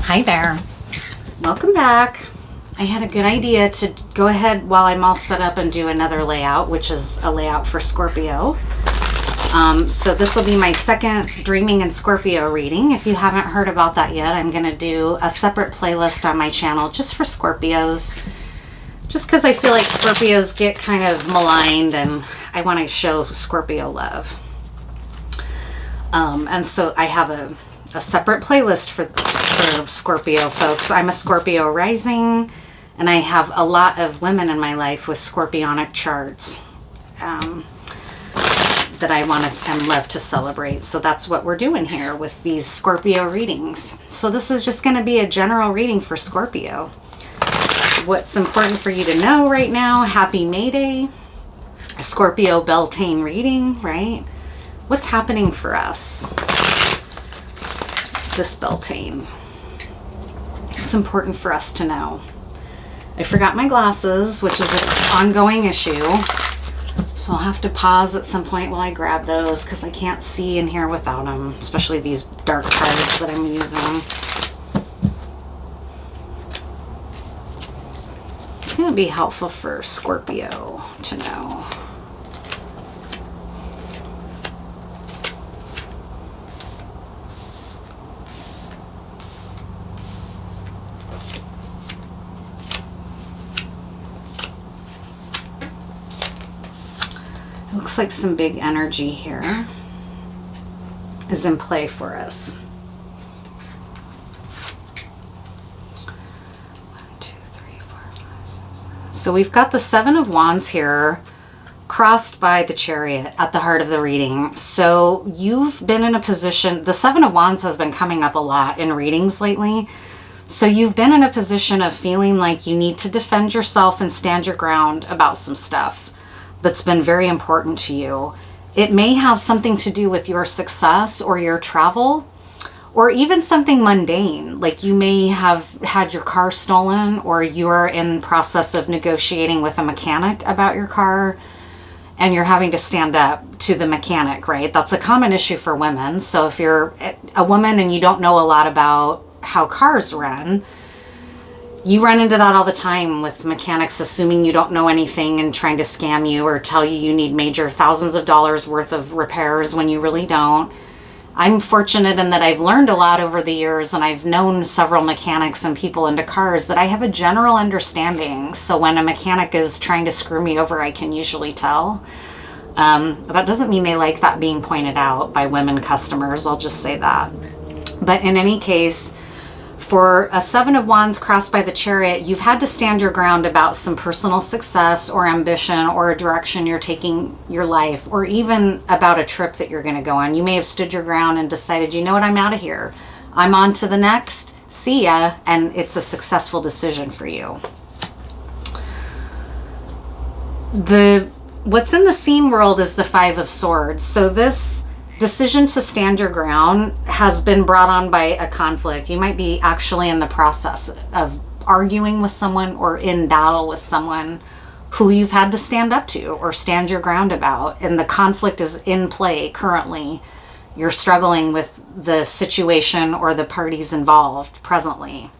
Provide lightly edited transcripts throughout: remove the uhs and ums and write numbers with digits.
Hi there. Welcome back. I had a good idea to go ahead while I'm all set up and do another layout, which is a layout for Scorpio. So this will be my second Dreaming in Scorpio reading. If you haven't heard about that yet, I'm going to do a separate playlist on my channel just for Scorpios. Just because I feel like Scorpios get kind of maligned and I want to show Scorpio love. And so I have a separate playlist for Scorpio folks. I'm a Scorpio rising, and I have a lot of women in my life with Scorpionic charts that I want to and love to celebrate. So that's what we're doing here with these Scorpio readings. So this is just going to be a general reading for Scorpio. What's important for you to know right now? Happy May Day. Scorpio Beltane reading, right? What's happening for us this Beltane? It's important for us to know. I forgot my glasses, which is an ongoing issue. So I'll have to pause at some point while I grab those because I can't see in here without them, especially these dark cards that I'm using. It's going to be helpful for Scorpio to know. Looks like some big energy here is in play for us. 1, 2, 3, 4, 5, 6, 7. So we've got the Seven of Wands here crossed by the Chariot at the heart of the reading. So you've been in a position, the Seven of Wands has been coming up a lot in readings lately. So you've been in a position of feeling like you need to defend yourself and stand your ground about some stuff that's been very important to you. It may have something to do with your success or your travel, or even something mundane, like you may have had your car stolen, or you're in process of negotiating with a mechanic about your car, and you're having to stand up to the mechanic, right? That's a common issue for women. So if you're a woman and you don't know a lot about how cars run, you run into that all the time with mechanics assuming you don't know anything and trying to scam you or tell you you need major thousands of dollars worth of repairs when you really don't. I'm fortunate in that I've learned a lot over the years, and I've known several mechanics and people into cars that I have a general understanding. So when a mechanic is trying to screw me over, I can usually tell. That doesn't mean they like that being pointed out by women customers. I'll just say that. But in any case, for a Seven of Wands crossed by the Chariot, you've had to stand your ground about some personal success or ambition or a direction you're taking your life, or even about a trip that you're going to go on. You may have stood your ground and decided, you know what, I'm out of here. I'm on to the next. See ya. And it's a successful decision for you. What's in the scene world is the Five of Swords. So this decision to stand your ground has been brought on by a conflict. You might be actually in the process of arguing with someone or in battle with someone who you've had to stand up to or stand your ground about, and the conflict is in play currently. You're struggling with the situation or the parties involved presently.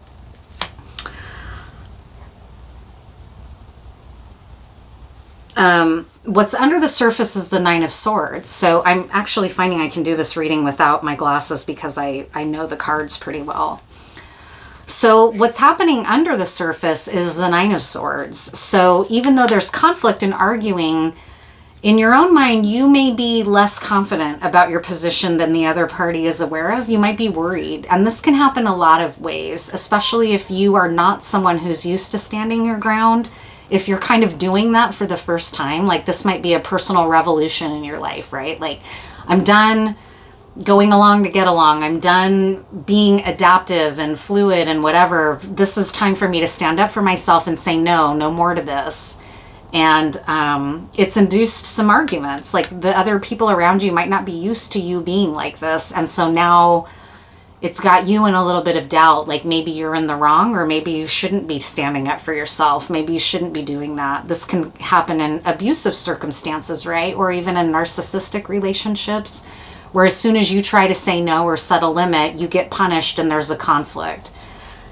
What's under the surface is the Nine of Swords. So I'm actually finding I can do this reading without my glasses because I know the cards pretty well. So what's happening under the surface is the Nine of Swords. So even though there's conflict and arguing, in your own mind, you may be less confident about your position than the other party is aware of. You might be worried. And this can happen a lot of ways, especially if you are not someone who's used to standing your ground. If you're kind of doing that for the first time, like this might be a personal revolution in your life, right? Like, I'm done going along to get along. I'm done being adaptive and fluid and whatever. This is time for me to stand up for myself and say, no more to this. And it's induced some arguments. Like, the other people around you might not be used to you being like this. And so now it's got you in a little bit of doubt, like maybe you're in the wrong, or maybe you shouldn't be standing up for yourself. Maybe you shouldn't be doing that. This can happen in abusive circumstances, right? Or even in narcissistic relationships, where as soon as you try to say no or set a limit, you get punished and there's a conflict.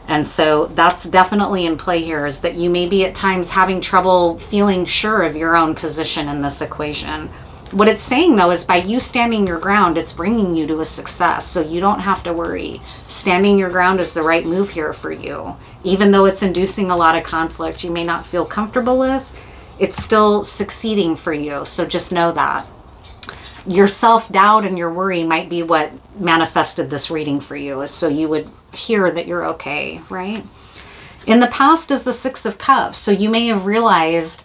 And so that's definitely in play here, is that you may be at times having trouble feeling sure of your own position in this equation. What it's saying, though, is by you standing your ground, it's bringing you to a success. So you don't have to worry. Standing your ground is the right move here for you. Even though it's inducing a lot of conflict you may not feel comfortable with, it's still succeeding for you. So just know that. Your self-doubt and your worry might be what manifested this reading for you, is so you would hear that you're okay, right? In the past is the Six of Cups. So you may have realized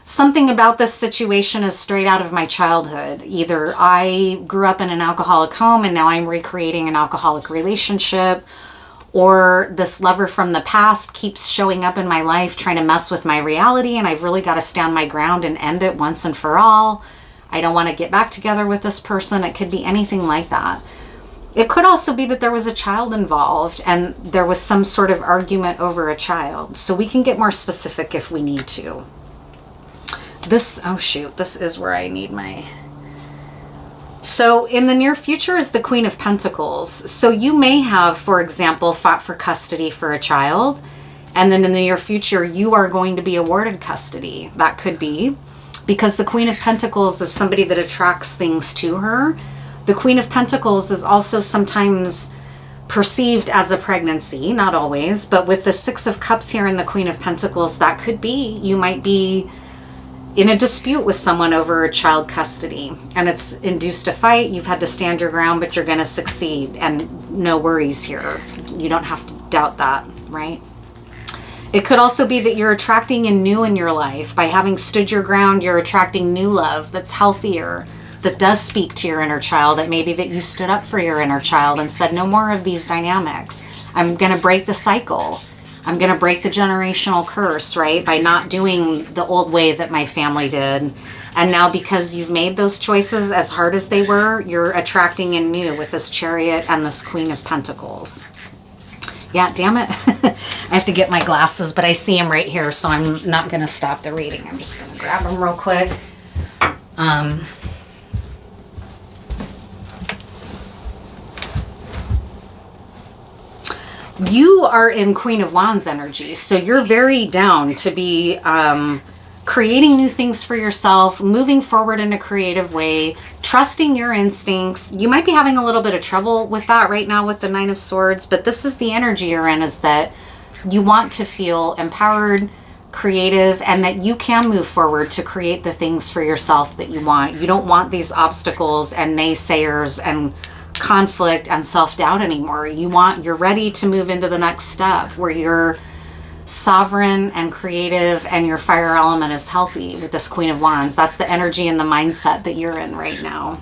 something about this situation is straight out of my childhood. Either I grew up in an alcoholic home and now I'm recreating an alcoholic relationship, or this lover from the past keeps showing up in my life trying to mess with my reality, and I've really got to stand my ground and end it once and for all. I don't want to get back together with this person. It could be anything like that. It could also be that there was a child involved and there was some sort of argument over a child. So we can get more specific if we need to. This is where I need my... So in the near future is the Queen of Pentacles. So you may have, for example, fought for custody for a child, and then in the near future you are going to be awarded custody. That could be because the Queen of Pentacles is somebody that attracts things to her. The Queen of Pentacles is also sometimes perceived as a pregnancy, not always, but with the Six of Cups here and the Queen of Pentacles, that could be, you might be in a dispute with someone over child custody and it's induced a fight. You've had to stand your ground, but you're going to succeed, and no worries here. You don't have to doubt that, right? It could also be that you're attracting in new in your life. By having stood your ground, you're attracting new love that's healthier, that does speak to your inner child. It may be that you stood up for your inner child and said, no more of these dynamics. I'm going to break the cycle. I'm going to break the generational curse, right? By not doing the old way that my family did. And now because you've made those choices, as hard as they were, you're attracting in new with this Chariot and this Queen of Pentacles. Yeah, damn it. I have to get my glasses, but I see them right here, so I'm not going to stop the reading. I'm just going to grab them real quick. You are in Queen of Wands energy, so you're very down to be creating new things for yourself, moving forward in a creative way, trusting your instincts. You might be having a little bit of trouble with that right now with the Nine of Swords, but this is the energy you're in, is that you want to feel empowered, creative, and that you can move forward to create the things for yourself that you want. You don't want these obstacles and naysayers and conflict and self-doubt anymore. You're ready to move into the next step where you're sovereign and creative and your fire element is healthy with this Queen of Wands. That's the energy and the mindset that you're in right now.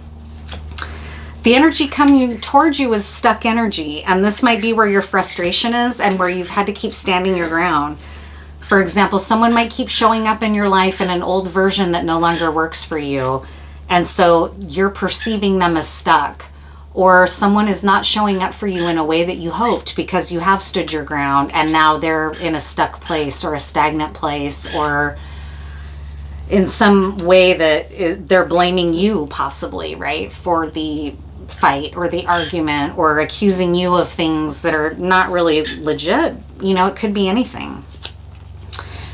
The energy coming towards you is stuck energy, and this might be where your frustration is and where you've had to keep standing your ground. For example, someone might keep showing up in your life in an old version that no longer works for you, and so you're perceiving them as stuck. Or someone is not showing up for you in a way that you hoped because you have stood your ground and now they're in a stuck place or a stagnant place, or in some way that they're blaming you possibly, right, for the fight or the argument, or accusing you of things that are not really legit. You know, it could be anything.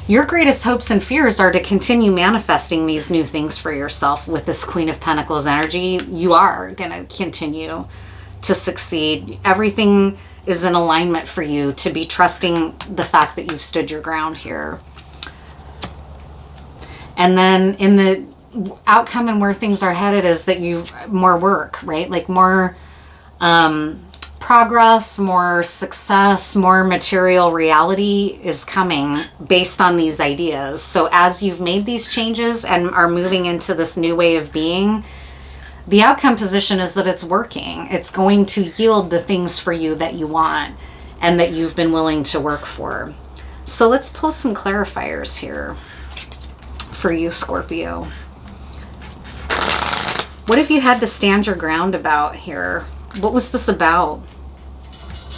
Your greatest hopes and fears are to continue manifesting these new things for yourself with this Queen of Pentacles energy. You are going to continue to succeed. Everything is in alignment for you to be trusting the fact that you've stood your ground here. And then in the outcome and where things are headed is that you've more work, right? Like more progress, more success, more material reality is coming based on these ideas. So as you've made these changes and are moving into this new way of being, the outcome position is that it's working. It's going to yield the things for you that you want and that you've been willing to work for. So let's pull some clarifiers here for you, Scorpio. What have you had to stand your ground about here? What was this about?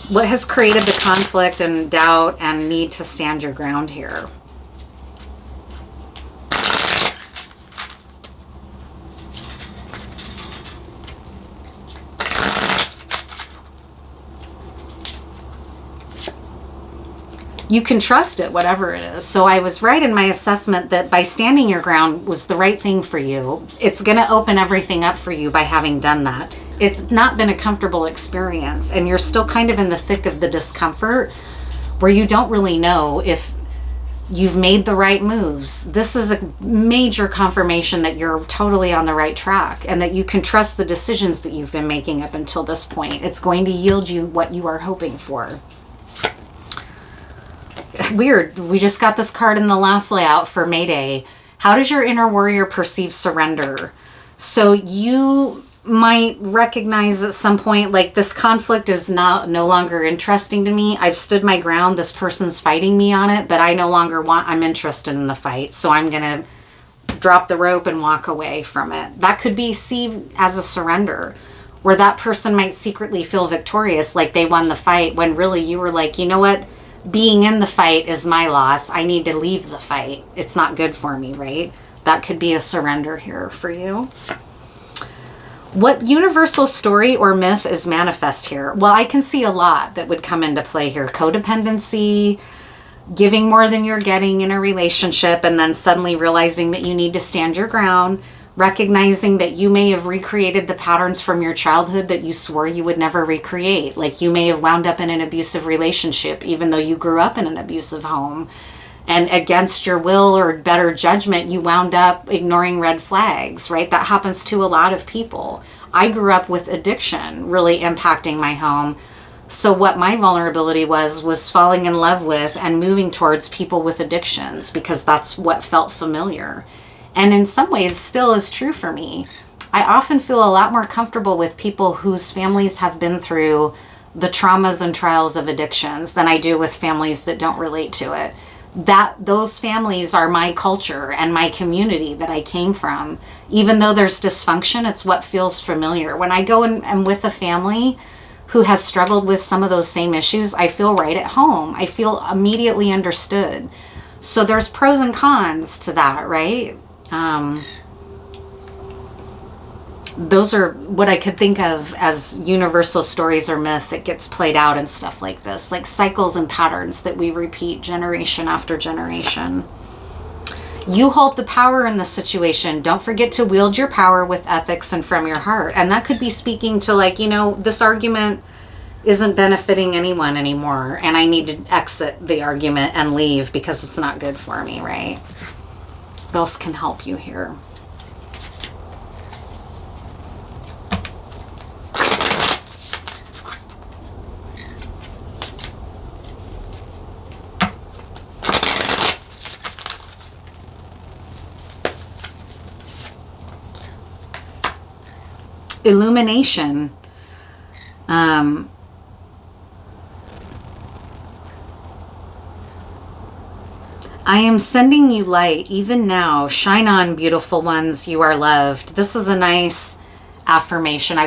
What has created the conflict and doubt and need to stand your ground here? you can trust it, whatever it is. So I was right in my assessment that by standing your ground was the right thing for you. It's going to open everything up for you by having done that. It's not been a comfortable experience, and you're still kind of in the thick of the discomfort where you don't really know if you've made the right moves. This is a major confirmation that you're totally on the right track and that you can trust the decisions that you've been making up until this point. It's going to yield you what you are hoping for. Weird. We just got this card in the last layout for Mayday. How does your inner warrior perceive surrender? So you might recognize at some point, like, this conflict is no longer interesting to me. I've stood my ground. This person's fighting me on it, but I no longer I'm interested in the fight. So I'm going to drop the rope and walk away from it. That could be seen as a surrender, where that person might secretly feel victorious, like they won the fight, when really you were like, you know what? Being in the fight is my loss. I need to leave the fight. It's not good for me, right? That could be a surrender here for you. What universal story or myth is manifest here? Well, I can see a lot that would come into play here. Codependency, giving more than you're getting in a relationship, and then suddenly realizing that you need to stand your ground, recognizing that you may have recreated the patterns from your childhood that you swore you would never recreate. Like, you may have wound up in an abusive relationship, even though you grew up in an abusive home. And against your will or better judgment, you wound up ignoring red flags, right? That happens to a lot of people. I grew up with addiction really impacting my home. So what my vulnerability was falling in love with and moving towards people with addictions, because that's what felt familiar. And in some ways still is true for me. I often feel a lot more comfortable with people whose families have been through the traumas and trials of addictions than I do with families that don't relate to it. Those families are my culture and my community that I came from. Even though there's dysfunction, it's what feels familiar. When I go and I'm with a family who has struggled with some of those same issues, I feel right at home. I feel immediately understood. So there's pros and cons to that, right? Those are what I could think of as universal stories or myth that gets played out and stuff like this, like cycles and patterns that we repeat generation after generation. You hold the power in the situation. Don't forget to wield your power with ethics and from your heart. And that could be speaking to, like, you know, this argument isn't benefiting anyone anymore, and I need to exit the argument and leave because it's not good for me, right? What else can help you here? Illumination. I am sending you light even now. Shine on, beautiful ones. You are loved. This is a nice affirmation. I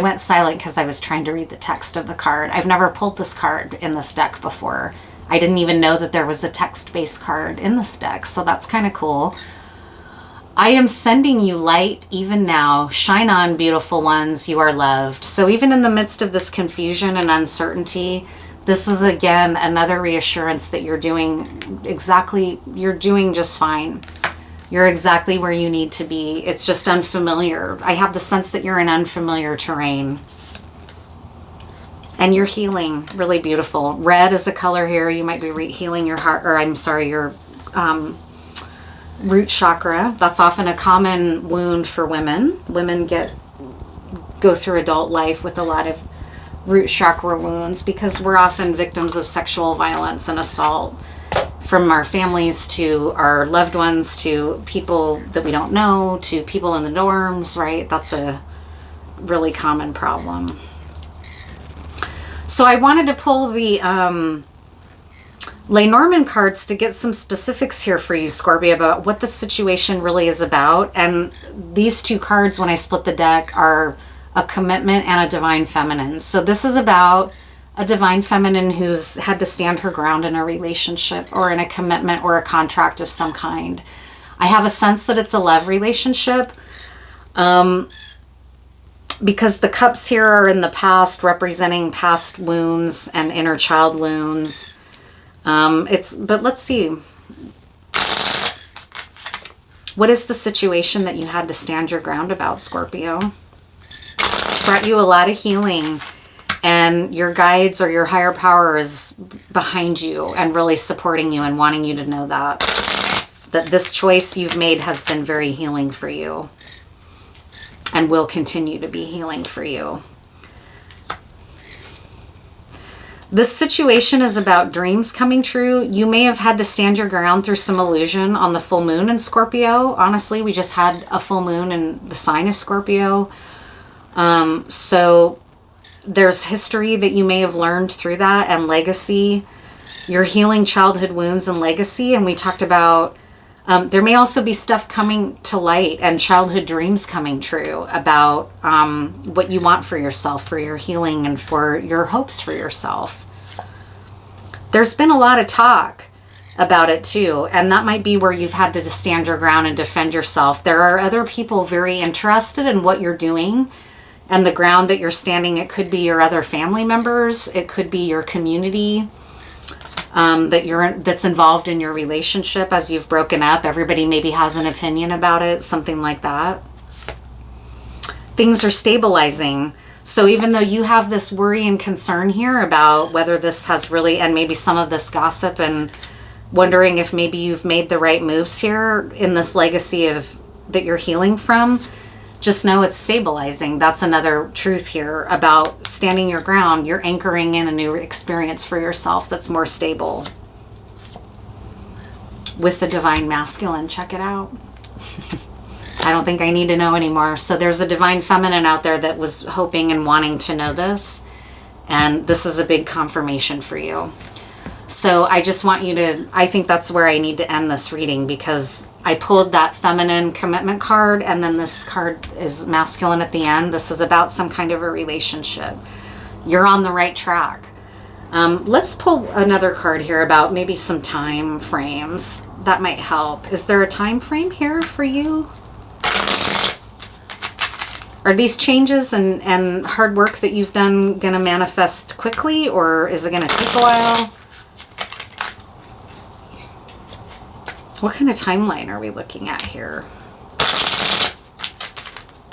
went silent because I was trying to read the text of the card. I've never pulled this card in this deck before. I didn't even know that there was a text-based card in this deck, so that's kind of cool. I am sending you light even now. Shine on, beautiful ones. You are loved. So even in the midst of this confusion and uncertainty, this is, again, another reassurance that you're doing just fine. You're exactly where you need to be. It's just unfamiliar. I have the sense that you're in unfamiliar terrain. And you're healing. Really beautiful. Red is a color here. You might be healing your heart, or your root chakra. That's often a common wound for women. Women go through adult life with a lot of root chakra wounds because we're often victims of sexual violence and assault, from our families to our loved ones to people that we don't know to people in the dorms, right? That's a really common problem. So I wanted to pull the Lenormand cards to get some specifics here for you, Scorpio, about what the situation really is about. And these two cards, when I split the deck, are a commitment and a divine feminine. So this is about a divine feminine who's had to stand her ground in a relationship or in a commitment or a contract of some kind. I have a sense that it's a love relationship because the cups here are in the past, representing past wounds and inner child wounds. But let's see. What is the situation that you had to stand your ground about, Scorpio? It's brought you a lot of healing, and your guides or your higher power is behind you and really supporting you and wanting you to know that this choice you've made has been very healing for you and will continue to be healing for you. This situation is about dreams coming true. You may have had to stand your ground through some illusion on the full moon in Scorpio. Honestly, we just had a full moon in the sign of Scorpio. So there's history that you may have learned through that, and legacy. You're healing childhood wounds and legacy. And we talked about, there may also be stuff coming to light and childhood dreams coming true about what you want for yourself, for your healing, and for your hopes for yourself. There's been a lot of talk about it too, and that might be where you've had to stand your ground and defend yourself. There are other people very interested in what you're doing and the ground that you're standing. It could be your other family members. It could be your community that's involved in your relationship as you've broken up. Everybody maybe has an opinion about it, something like that. Things are stabilizing. So even though you have this worry and concern here about whether this has really, and maybe some of this gossip and wondering if maybe you've made the right moves here in this legacy of that you're healing from, just know it's stabilizing. That's another truth here about standing your ground. You're anchoring in a new experience for yourself that's more stable. With the divine masculine, check it out. I don't think I need to know anymore. So there's a divine feminine out there that was hoping and wanting to know this. And this is a big confirmation for you. So I just want you to, I think that's where I need to end this reading, because I pulled that feminine commitment card, and then this card is masculine at the end. This is about some kind of a relationship. You're on the right track. Let's pull another card here about maybe some time frames. That might help. Is there a time frame here for you? Are these changes and hard work that you've done going to manifest quickly, or is it going to take a while? What kind of timeline are we looking at here?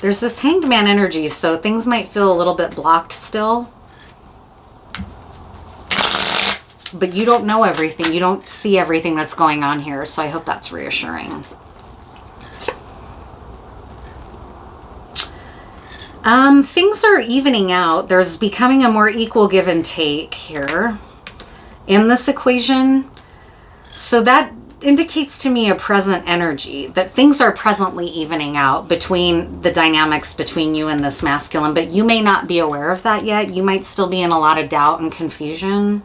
There's this Hanged Man energy, so things might feel a little bit blocked still. But you don't know everything. You don't see everything that's going on here, so I hope that's reassuring. Things are evening out. There's becoming a more equal give and take here in this equation. So that indicates to me a present energy, that things are presently evening out between the dynamics between you and this masculine, but you may not be aware of that yet. You might still be in a lot of doubt and confusion.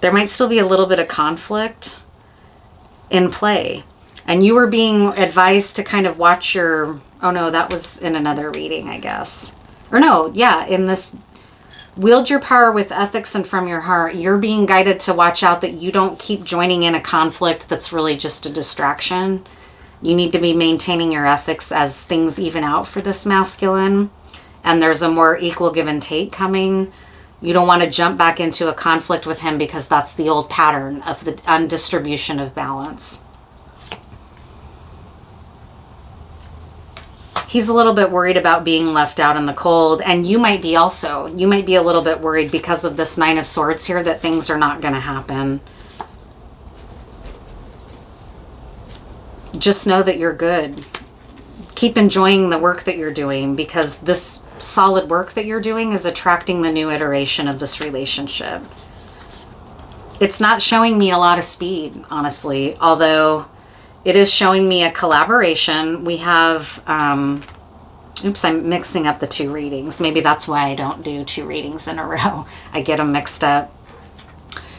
There might still be a little bit of conflict in play. And you were being advised to kind of watch your... Oh no, that was in another reading, I guess. Or no, yeah, in this... Wield your power with ethics and from your heart. You're being guided to watch out that you don't keep joining in a conflict that's really just a distraction. You need to be maintaining your ethics as things even out for this masculine. And there's a more equal give and take coming. You don't want to jump back into a conflict with him, because that's the old pattern of the undistribution of balance. He's a little bit worried about being left out in the cold, and you might be also. You might be a little bit worried because of this Nine of Swords here that things are not going to happen. Just know that you're good. Keep enjoying the work that you're doing, because this solid work that you're doing is attracting the new iteration of this relationship. It's not showing me a lot of speed, honestly, although it is showing me a collaboration. We have, oops, I'm mixing up the two readings. Maybe that's why I don't do two readings in a row. I get them mixed up.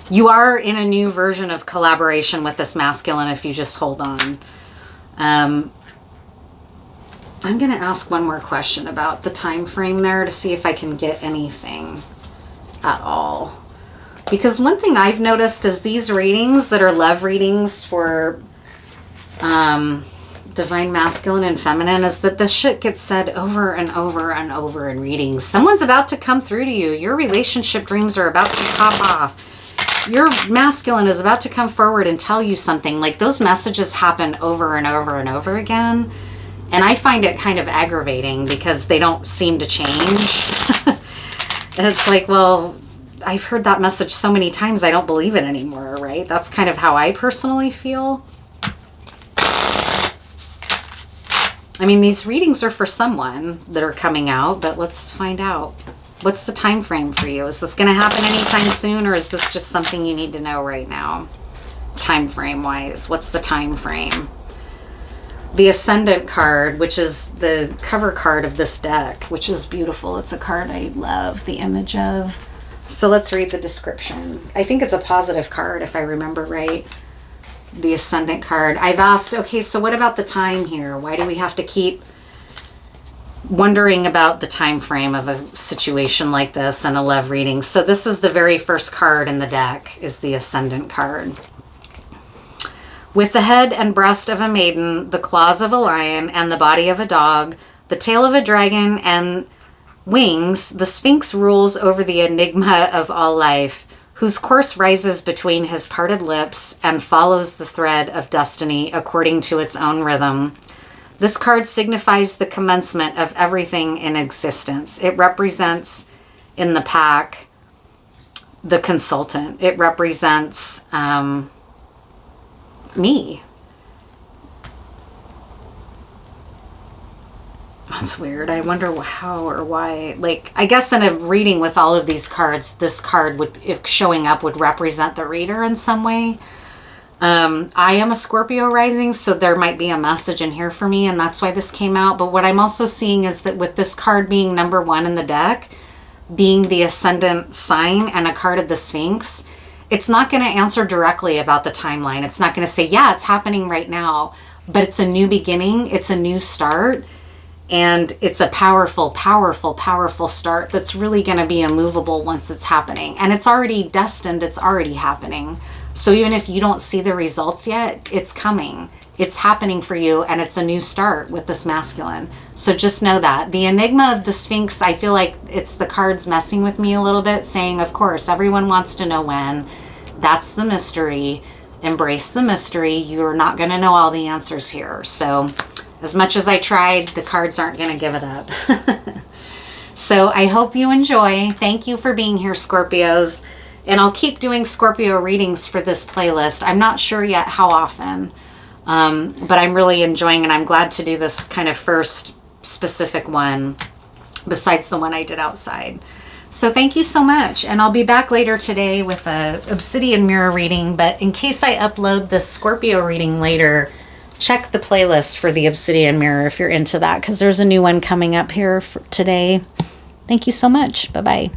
You are in a new version of collaboration with this masculine if you just hold on. I'm going to ask one more question about the time frame there to see if I can get anything at all. Because one thing I've noticed is these readings that are love readings for Divine Masculine and Feminine, is that this shit gets said over and over and over in readings. Someone's about to come through to you. Your relationship dreams are about to pop off. Your masculine is about to come forward and tell you something. Like, those messages happen over and over and over again. And I find it kind of aggravating because they don't seem to change. And it's like, well, I've heard that message so many times, I don't believe it anymore, right? That's kind of how I personally feel. I mean, these readings are for someone that are coming out, but let's find out. What's the time frame for you? Is this going to happen anytime soon, or is this just something you need to know right now? Time frame wise, what's the time frame? The Ascendant card, which is the cover card of this deck, which is beautiful. It's a card I love the image of. So let's read the description. I think it's a positive card, if I remember right. The Ascendant card. I've asked, okay, so what about the time here? Why do we have to keep wondering about the time frame of a situation like this and a love reading? So this is the very first card in the deck, is the Ascendant card. With the head and breast of a maiden, the claws of a lion, and the body of a dog, the tail of a dragon, and wings, the Sphinx rules over the enigma of all life, whose course rises between his parted lips and follows the thread of destiny according to its own rhythm. This card signifies the commencement of everything in existence. It represents, in the pack, the consultant. It represents me. That's weird. I wonder how or why. Like, I guess in a reading with all of these cards, this card would, if showing up, would represent the reader in some way. I am a Scorpio rising, so there might be a message in here for me, and that's why this came out. But what I'm also seeing is that with this card being number 1 in the deck, being the Ascendant sign and a card of the Sphinx, it's not going to answer directly about the timeline. It's not going to say, yeah, it's happening right now, but it's a new beginning. It's a new start. And it's a powerful, powerful, powerful start that's really going to be immovable once it's happening. And it's already destined. It's already happening. So even if you don't see the results yet, it's coming. It's happening for you, and it's a new start with this masculine. So just know that. The enigma of the Sphinx, I feel like it's the cards messing with me a little bit, saying, of course, everyone wants to know when. That's the mystery. Embrace the mystery. You're not going to know all the answers here. So as much as I tried, the cards aren't going to give it up. So I hope you enjoy. Thank you for being here, Scorpios. And I'll keep doing Scorpio readings for this playlist. I'm not sure yet how often, but I'm really enjoying, and I'm glad to do this kind of first specific one besides the one I did outside. So thank you so much. And I'll be back later today with a Obsidian Mirror reading. But in case I upload this Scorpio reading later, check the playlist for the Obsidian Mirror if you're into that, because there's a new one coming up here for today. Thank you so much. Bye-bye.